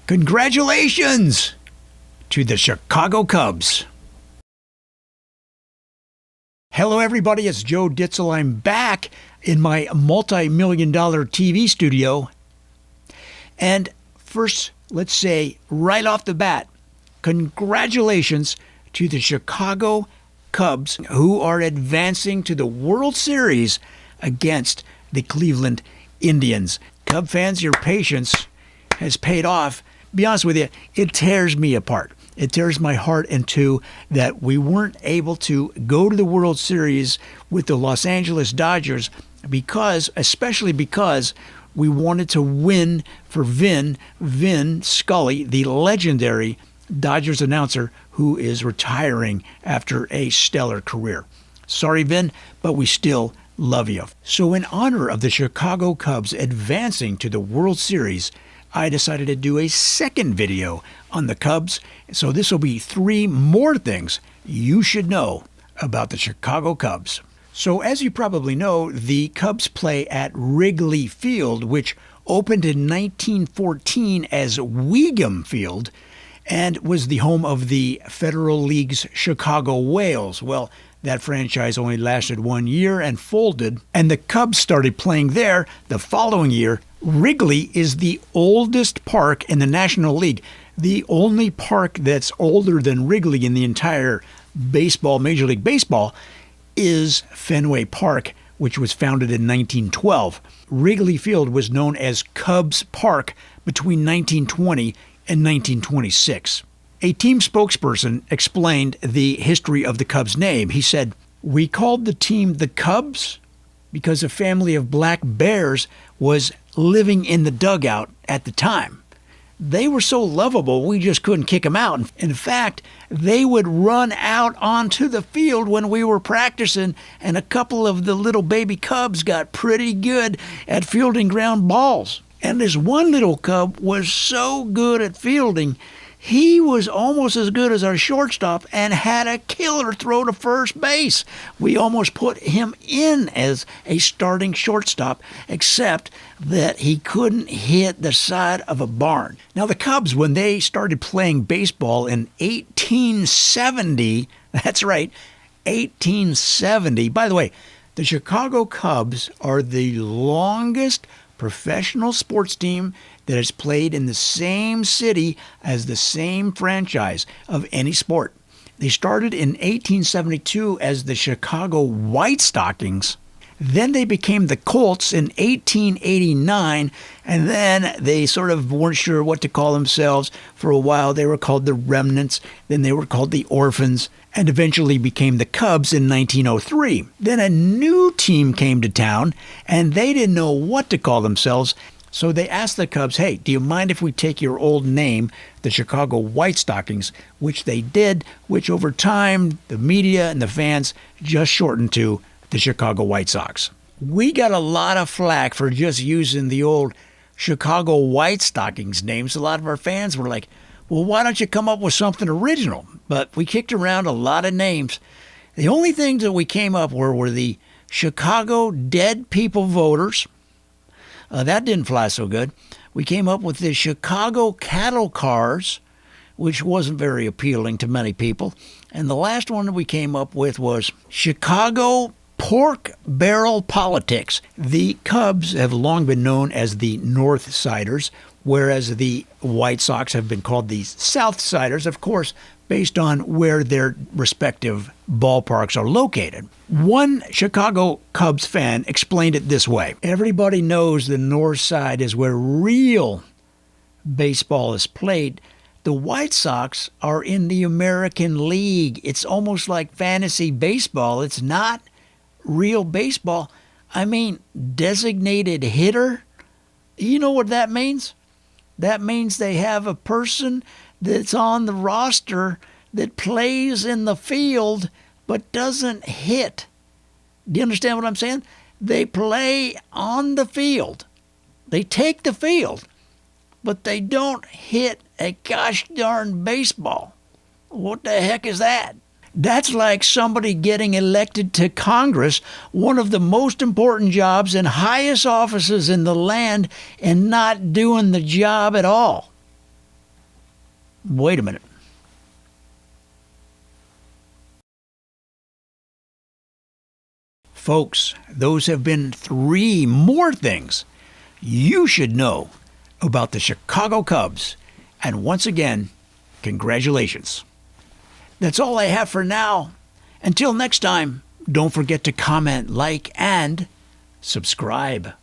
Congratulations to the Chicago Cubs. Hello, everybody. It's Joe Ditzel. I'm back in my multi-million-dollar TV studio. And first, let's say right off the bat, congratulations to the Chicago Cubs, who are advancing to the World Series against the Cleveland Indians. Cub fans, your patience has paid off. Be honest with you, it tears me apart. It tears my heart in two that we weren't able to go to the World Series with the Los Angeles Dodgers especially because we wanted to win for Vin Scully, the legendary Dodgers announcer who is retiring after a stellar career. Sorry, Vin, but we still love you. So in honor of the Chicago Cubs advancing to the World Series, I decided to do a second video on the Cubs. So this will be 3 more things you should know about the Chicago Cubs. So as you probably know, the Cubs play at Wrigley Field, which opened in 1914 as Weegham Field and was the home of the Federal League's Chicago Whales. Well, that franchise only lasted 1 year and folded, and the Cubs started playing there the following year. Wrigley is the oldest park in the National League. The only park that's older than Wrigley in the entire baseball, Major League Baseball, is Fenway Park, which was founded in 1912. Wrigley Field was known as Cubs Park between 1920 and 1926. A team spokesperson explained the history of the Cubs' name. He said, "We called the team the Cubs because a family of black bears was living in the dugout at the time. They were so lovable, we just couldn't kick them out. In fact, they would run out onto the field when we were practicing, and a couple of the little baby Cubs got pretty good at fielding ground balls. And this one little Cub was so good at fielding, he was almost as good as our shortstop and had a killer throw to first base. We almost put him in as a starting shortstop, except that he couldn't hit the side of a barn." Now, the Cubs, when they started playing baseball in 1870, that's right, 1870. By the way, the Chicago Cubs are the longest professional sports team that has played in the same city as the same franchise of any sport. They started in 1872 as the Chicago White Stockings. Then they became the Colts in 1889, and then they sort of weren't sure what to call themselves. For a while, they were called the Remnants, then they were called the Orphans, and eventually became the Cubs in 1903. Then a new team came to town, and they didn't know what to call themselves, so they asked the Cubs, "Hey, do you mind if we take your old name, the Chicago White Stockings?" Which they did, which over time, the media and the fans just shortened to the Chicago White Sox. We got a lot of flack for just using the old Chicago White Stockings names. A lot of our fans were like, "Well, why don't you come up with something original?" But we kicked around a lot of names. The only things that we came up with were the Chicago Dead People Voters. That didn't fly so good. We came up with the Chicago Cattle Cars, which wasn't very appealing to many people. And the last one that we came up with was Chicago Pork Barrel Politics. The Cubs have long been known as the North Siders, whereas the White Sox have been called the South Siders, of course, based on where their respective ballparks are located. One Chicago Cubs fan explained it this way: "Everybody knows the North Side is where real baseball is played. The White Sox are in the American League. It's almost like fantasy baseball. It's not real baseball. I mean, designated hitter. You know what that means? That means they have a person that's on the roster that plays in the field but doesn't hit. Do you understand what I'm saying? They play on the field. They take the field, but they don't hit a gosh darn baseball. What the heck is that? That's like somebody getting elected to Congress, one of the most important jobs and highest offices in the land, and not doing the job at all. Wait a minute. Folks, those have been 3 more things you should know about the Chicago Cubs. And once again, congratulations. That's all I have for now. Until next time, don't forget to comment, like, and subscribe.